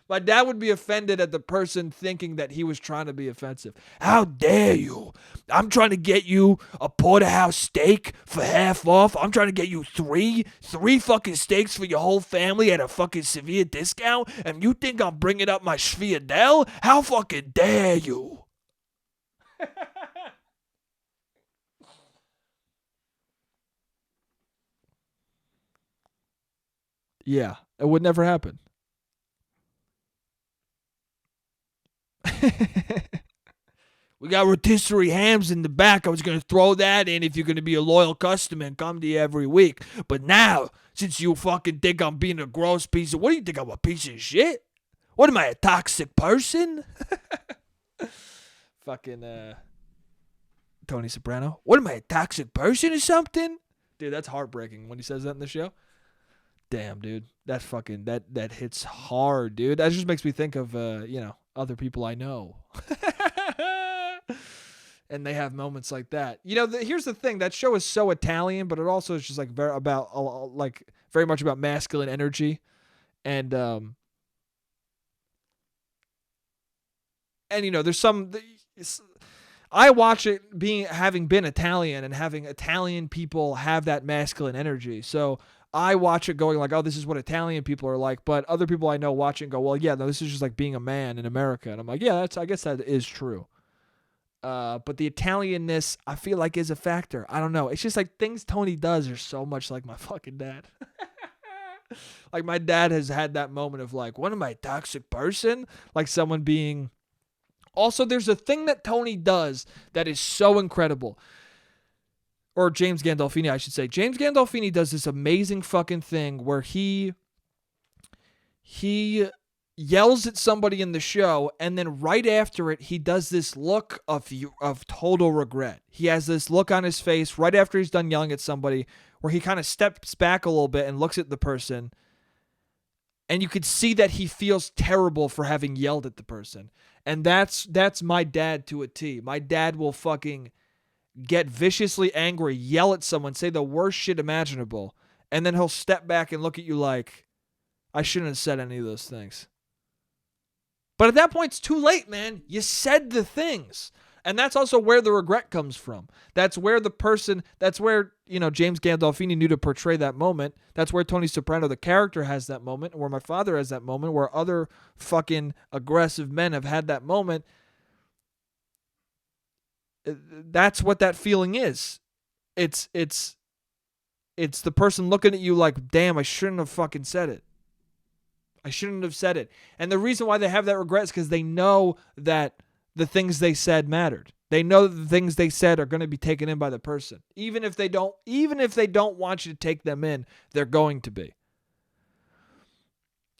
My dad would be offended at the person thinking that he was trying to be offensive. How dare you? I'm trying to get you a porterhouse steak for half off. I'm trying to get you three fucking steaks for your whole family at a fucking severe discount. And you think I'm bringing up my Sviadel? How fucking dare you? Yeah, it would never happen. We got rotisserie hams in the back. I was going to throw that in if you're going to be a loyal customer and come to you every week. But now, since you fucking think I'm being a gross piece of... What do you think, I'm a piece of shit? What am I, a toxic person? Fucking Tony Soprano. What am I, a toxic person or something? Dude, that's heartbreaking when he says that in the show. Damn, dude. That fucking... That hits hard, dude. That just makes me think of, other people I know. And they have moments like that. Here's the thing. That show is so Italian, but it also is just like very much about masculine energy. And there's some... I watch it having been Italian and having Italian people have that masculine energy. So I watch it going like, oh, this is what Italian people are like. But other people I know watch it and go, well, yeah, no, this is just like being a man in America. And I'm like, yeah, I guess that is true. But the Italianness, I feel like, is a factor. I don't know. It's just like things Tony does are so much like my fucking dad. Like my dad has had that moment of like, what am I, a toxic person? Like someone being... Also, there's a thing that Tony does that is so incredible. Or James Gandolfini, I should say. James Gandolfini does this amazing fucking thing where he yells at somebody in the show, and then right after it, he does this look of total regret. He has this look on his face right after he's done yelling at somebody where he kind of steps back a little bit and looks at the person, and you could see that he feels terrible for having yelled at the person. And that's my dad to a T. My dad will fucking get viciously angry, yell at someone, say the worst shit imaginable, and then he'll step back and look at you like, I shouldn't have said any of those things. But at that point, it's too late, man. You said the things. And that's also where the regret comes from. That's where James Gandolfini knew to portray that moment. That's where Tony Soprano, the character, has that moment, where my father has that moment, where other fucking aggressive men have had that moment. That's what that feeling is. It's the person looking at you like, damn, I shouldn't have fucking said it. I shouldn't have said it. And the reason why they have that regret is because they know that the things they said mattered. They know that the things they said are going to be taken in by the person. Even if they don't want you to take them in, they're going to be.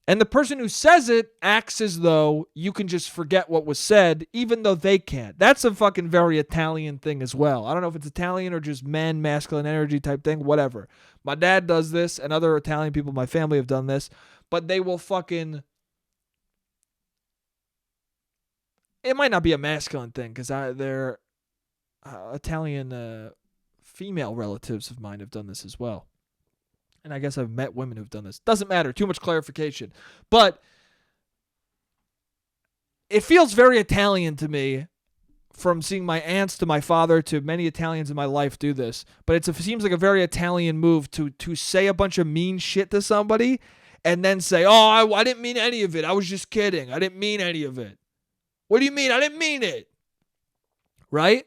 And the person who says it acts as though you can just forget what was said, even though they can't. That's a fucking very Italian thing as well. I don't know if it's Italian or just masculine energy type thing, whatever. My dad does this, and other Italian people in my family have done this, but they will fucking... It might not be a masculine thing, because they're Italian female relatives of mine have done this as well. And I guess I've met women who've done this. Doesn't matter. Too much clarification. But it feels very Italian to me, from seeing my aunts to my father to many Italians in my life do this. But it seems like a very Italian move to say a bunch of mean shit to somebody and then say, oh, I didn't mean any of it. I was just kidding. I didn't mean any of it. What do you mean? I didn't mean it. Right?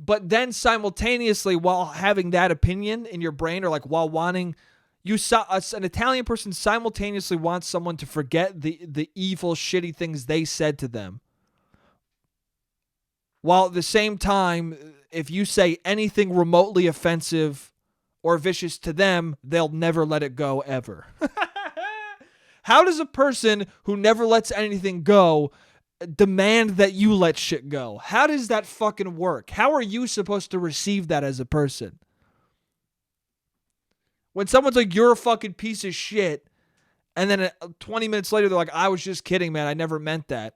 But then simultaneously, while having that opinion in your brain, or like while wanting, an Italian person simultaneously wants someone to forget the evil, shitty things they said to them. While at the same time, if you say anything remotely offensive or vicious to them, they'll never let it go ever. How does a person who never lets anything go demand that you let shit go? How does that fucking work? How are you supposed to receive that as a person? When someone's like, you're a fucking piece of shit, and then 20 minutes later, they're like, I was just kidding, man. I never meant that.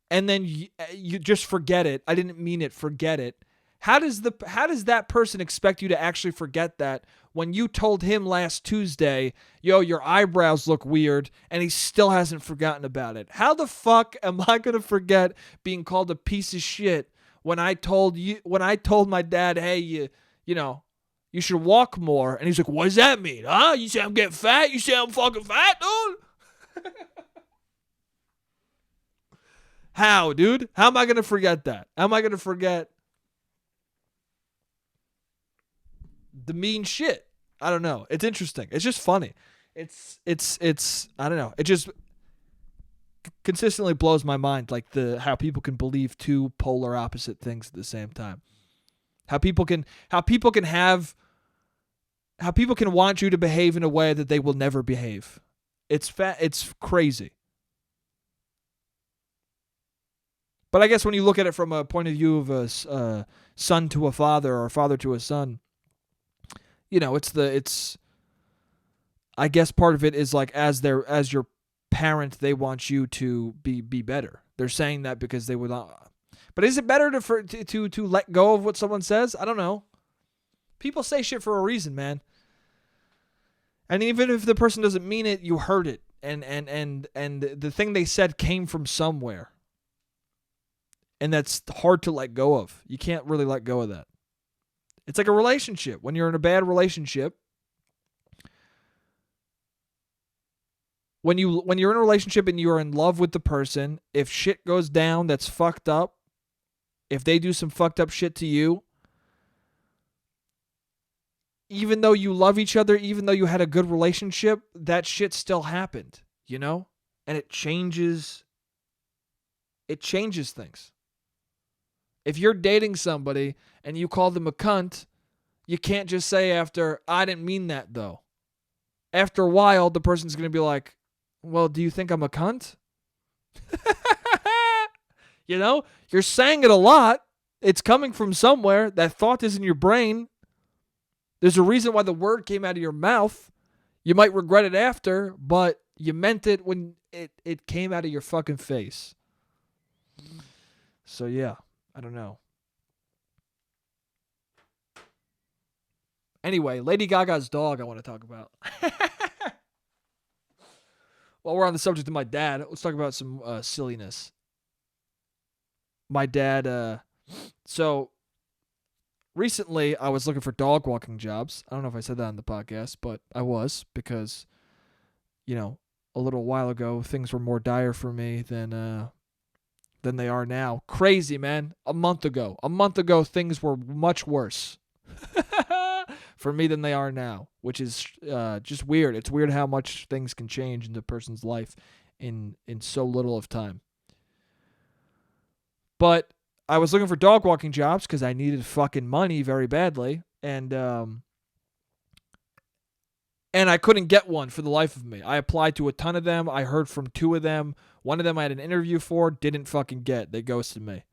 And then you just forget it. I didn't mean it. Forget it. How does that person expect you to actually forget that when you told him last Tuesday, yo, your eyebrows look weird, and he still hasn't forgotten about it? How the fuck am I going to forget being called a piece of shit when I told my dad, hey, you should walk more? And he's like, what does that mean? Huh? You say I'm getting fat? You say I'm fucking fat, dude? How, dude? How am I going to forget that? How am I going to forget the mean shit? I don't know. It's interesting. It's just funny. It's I don't know. It just consistently blows my mind, like the how people can believe two polar opposite things at the same time. How people can want you to behave in a way that they will never behave. It's crazy. But I guess when you look at it from a point of view of a son to a father or a father to a son, it's I guess part of it is like as your parent, they want you to be better. They're saying that because they would not. But is it better to let go of what someone says? I don't know. People say shit for a reason, man. And even if the person doesn't mean it, you heard it. And the thing they said came from somewhere. And that's hard to let go of. You can't really let go of that. It's like a relationship. When you're in a bad relationship, when you're in a relationship and you're in love with the person, if shit goes down that's fucked up, if they do some fucked up shit to you, even though you love each other, even though you had a good relationship, that shit still happened, And it changes things. If you're dating somebody and you call them a cunt, you can't just say after, I didn't mean that though. After a while, the person's going to be like, well, do you think I'm a cunt? You're saying it a lot. It's coming from somewhere. That thought is in your brain. There's a reason why the word came out of your mouth. You might regret it after, but you meant it when it came out of your fucking face. So yeah, I don't know. Anyway, Lady Gaga's dog I want to talk about. While we're on the subject of my dad, let's talk about some silliness. My dad, so recently I was looking for dog walking jobs. I don't know if I said that on the podcast, but I was because, a little while ago things were more dire for me than they are now. Crazy, man. A month ago things were much worse for me than they are now, which is just weird. It's weird how much things can change in a person's life in so little of time. But I was looking for dog walking jobs because I needed fucking money very badly, and I couldn't get one for the life of me. I applied to a ton of them. I heard from 2 of them. One of them I had an interview for, didn't fucking get. They ghosted me.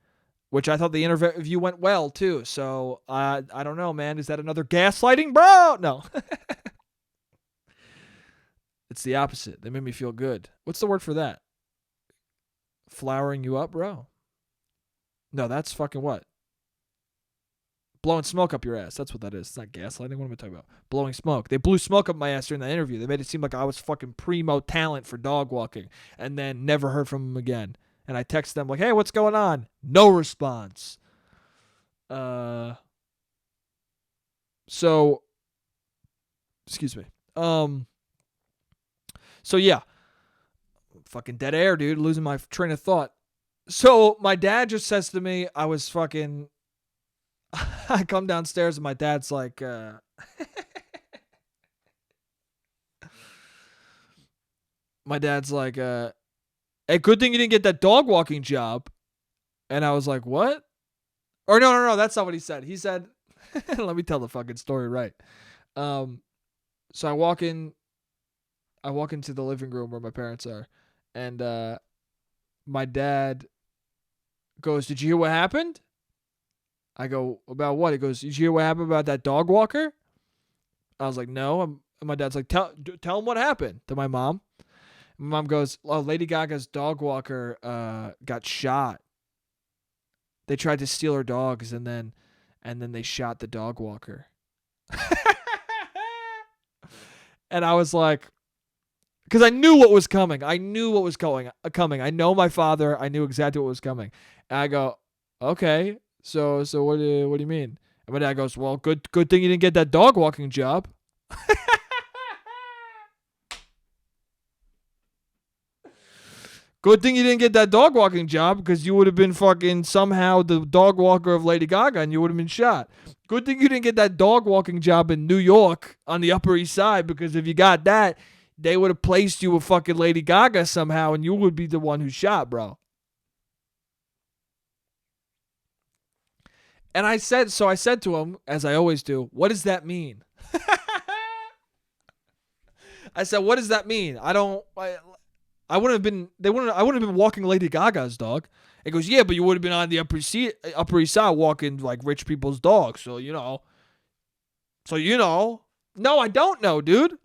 Which I thought the interview went well, too. So, I don't know, man. Is that another gaslighting, bro? No. It's the opposite. They made me feel good. What's the word for that? Flowering you up, bro? No, that's fucking what? Blowing smoke up your ass. That's what that is. It's not gaslighting. What am I talking about? Blowing smoke. They blew smoke up my ass during that interview. They made it seem like I was fucking primo talent for dog walking. And then never heard from them again. And I text them like, hey, what's going on? No response. So, excuse me. So yeah. Fucking dead air, dude. Losing my train of thought. So my dad just says to me, I come downstairs and my dad's like, hey, good thing you didn't get that dog walking job. And I was like, what? Or no, that's not what he said. He said, let me tell the fucking story right. So I walk into the living room where my parents are, and my dad goes, did you hear what happened? I go, about what? He goes, did you hear what happened about that dog walker? I was like, no. And my dad's like, tell him what happened to my mom. My mom goes, oh, Lady Gaga's dog walker got shot. They tried to steal her dogs, and then they shot the dog walker. And I was like, because I knew what was coming. I knew what was coming. I know my father. I knew exactly what was coming. And I go, okay, so what do you mean? And my dad goes, well, good thing you didn't get that dog walking job. Good thing you didn't get that dog walking job, because you would have been fucking somehow the dog walker of Lady Gaga and you would have been shot. Good thing you didn't get that dog walking job in New York on the Upper East Side, because if you got that, they would have placed you with fucking Lady Gaga somehow, and you would be the one who shot, bro. And I said to him, as I always do, what does that mean? I said, what does that mean? I wouldn't have been, I wouldn't have been walking Lady Gaga's dog. It goes, yeah, but you would have been on the Upper East Side walking like rich people's dogs. So, No, I don't know, dude.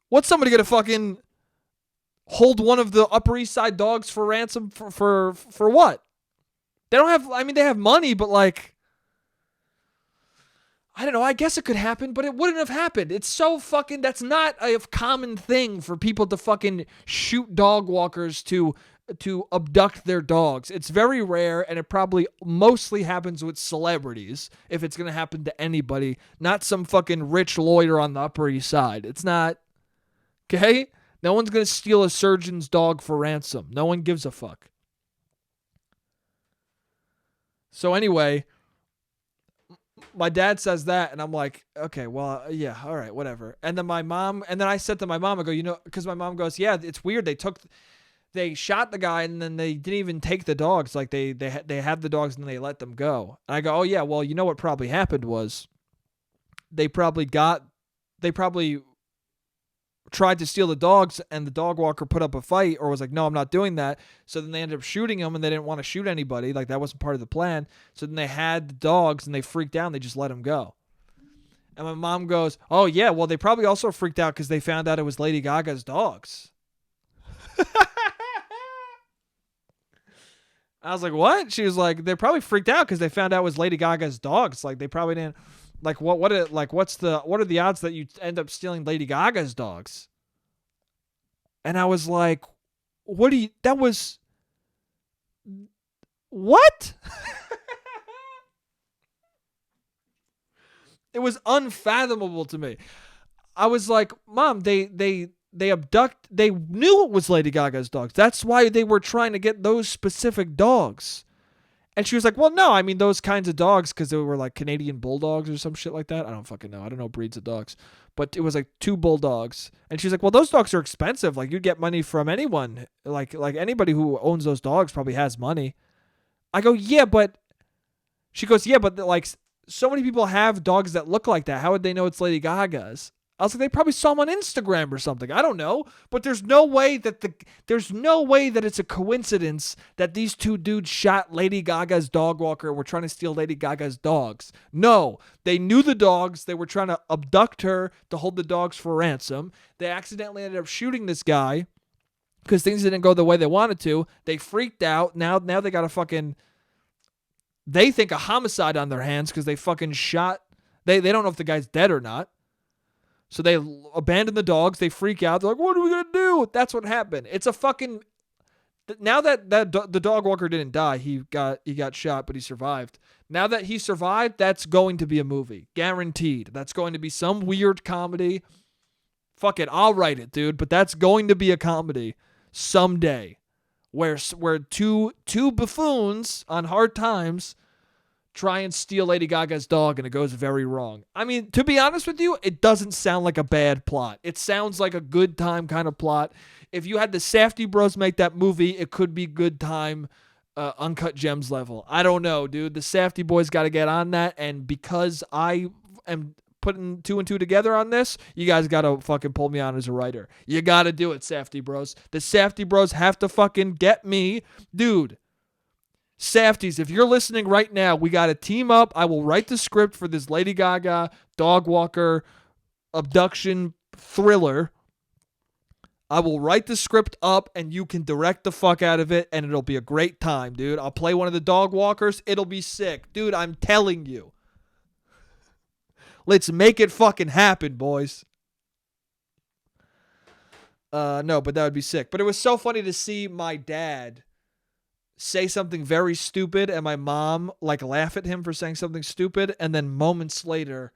What's somebody going to fucking hold one of the Upper East Side dogs for ransom for what? They don't have, they have money, but like, I don't know. I guess it could happen, but it wouldn't have happened. It's so fucking, that's not a common thing for people to fucking shoot dog walkers to abduct their dogs. It's very rare, and it probably mostly happens with celebrities if it's going to happen to anybody, not some fucking rich lawyer on the Upper East Side. It's not, okay? No one's going to steal a surgeon's dog for ransom. No one gives a fuck. So anyway, my dad says that, and I'm like, okay, well, yeah, all right, whatever. And then I said to my mom, I go, because my mom goes, yeah, it's weird. They shot the guy, and then they didn't even take the dogs. Like they had the dogs, and they let them go. And I go, oh yeah, well, you know what probably happened was they probably tried to steal the dogs, and the dog walker put up a fight or was like, no, I'm not doing that. So then they ended up shooting him, and they didn't want to shoot anybody. Like that wasn't part of the plan. So then they had the dogs, and they freaked out, and they just let him go. And my mom goes, oh yeah, well, they probably also freaked out because they found out it was Lady Gaga's dogs. I was like, what? She was like, they probably freaked out because they found out it was Lady Gaga's dogs. Like they probably didn't. Like what are the odds that you end up stealing Lady Gaga's dogs? And I was like, what? It was unfathomable to me. I was like, Mom, they knew it was Lady Gaga's dogs. That's why they were trying to get those specific dogs. And she was like, well, no, those kinds of dogs, because they were like Canadian bulldogs or some shit like that. I don't fucking know. I don't know breeds of dogs. But it was like 2 bulldogs. And she's like, well, those dogs are expensive. Like, you'd get money from anyone. Like anybody who owns those dogs probably has money. I go, yeah, but... She goes, yeah, but like, so many people have dogs that look like that. How would they know it's Lady Gaga's? I was like, they probably saw him on Instagram or something. I don't know. But there's no way that it's a coincidence that these 2 dudes shot Lady Gaga's dog walker and were trying to steal Lady Gaga's dogs. No. They knew the dogs. They were trying to abduct her to hold the dogs for ransom. They accidentally ended up shooting this guy because things didn't go the way they wanted to. They freaked out. Now they got a fucking... They think a homicide on their hands because they fucking shot... They don't know if the guy's dead or not. So they abandon the dogs. They freak out. They're like, what are we going to do? That's what happened. It's a fucking... Now that the dog walker didn't die, he got shot, but he survived. Now that he survived, that's going to be a movie. Guaranteed. That's going to be some weird comedy. Fuck it. I'll write it, dude. But that's going to be a comedy someday. Where two buffoons on hard times try and steal Lady Gaga's dog, and it goes very wrong. To be honest with you, it doesn't sound like a bad plot. It sounds like a good time kind of plot. If you had the Safdie Bros make that movie, it could be good time, Uncut Gems level. I don't know, dude. The Safdie boys got to get on that, and because I am putting 2 and 2 together on this, you guys got to fucking pull me on as a writer. You got to do it, Safdie Bros. The Safdie Bros have to fucking get me. Dude. Safties, if you're listening right now, we got to team up. I will write the script for this Lady Gaga dog walker abduction thriller. I will write the script up, and you can direct the fuck out of it, and it'll be a great time, dude. I'll play one of the dog walkers. It'll be sick. Dude, I'm telling you. Let's make it fucking happen, boys. No, but that would be sick. But it was so funny to see my dad say something very stupid and my mom like laugh at him for saying something stupid, and then moments later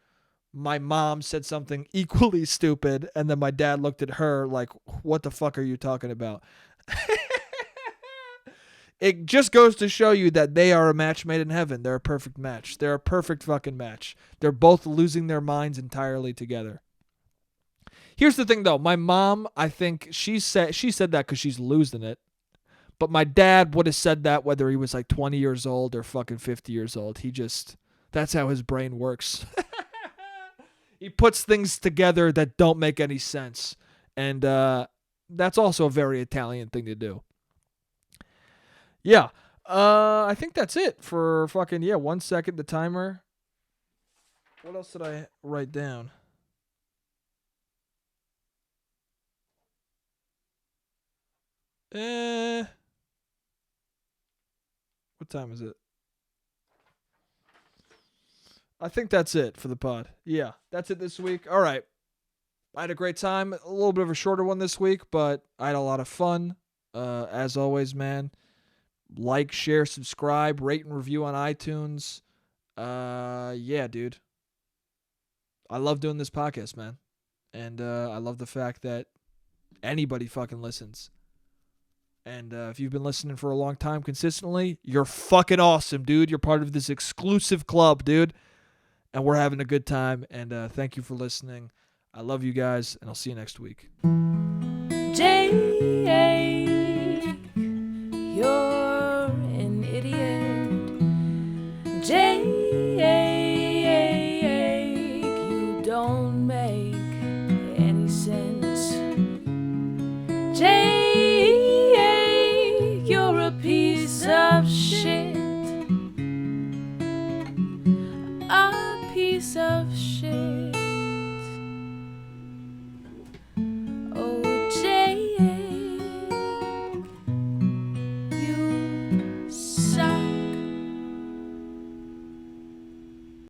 my mom said something equally stupid, and then my dad looked at her like, what the fuck are you talking about? It just goes to show you that they are a match made in heaven. They're a perfect match. They're a perfect fucking match. They're both losing their minds entirely together. Here's the thing, though. My mom, I think she said that because she's losing it. But my dad would have said that whether he was like 20 years old or fucking 50 years old. That's how his brain works. He puts things together that don't make any sense. And that's also a very Italian thing to do. Yeah. I think that's it for fucking, 1 second, the timer. What else did I write down? What time is it? I think that's it for the pod. Yeah, that's it this week. All right. I had a great time. A little bit of a shorter one this week, but I had a lot of fun. As always, man. Like, share, subscribe, rate and review on iTunes. Yeah, dude. I love doing this podcast, man. And I love the fact that anybody fucking listens. And if you've been listening for a long time consistently, you're fucking awesome, dude. You're part of this exclusive club, dude. And we're having a good time. And thank you for listening. I love you guys, and I'll see you next week. Jake, you're an idiot. Jake, you don't make any sense. Jake, you're a piece of shit. A piece of shit.